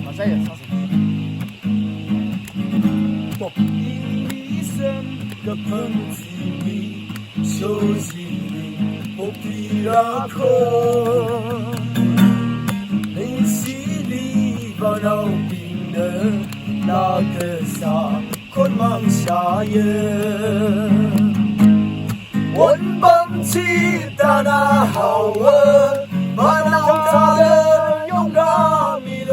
马赛也唱什么？我一生的喷嚏里，休息里，我比拉克，灵犀里把老兵的那个啥，困忙下夜。温邦起大那好啊，把那他的勇敢迷了，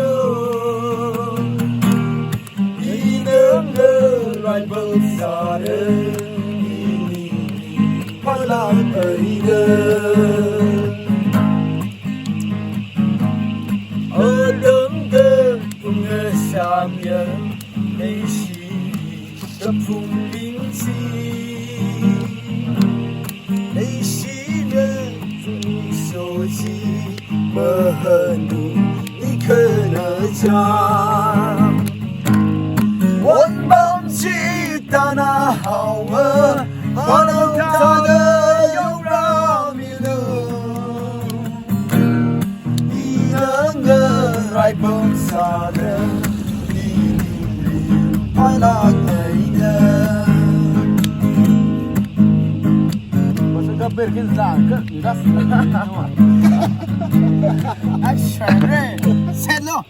一能个来奔杀的，你怕那背的，而人的不能下面，内心的风铃机。内心的你手机，我和你可能讲，温邦起大那好啊，把那他的又让迷了，一个个来奔杀的，你怕那黑的。Berkin zangkır, biraz. Action, set lo.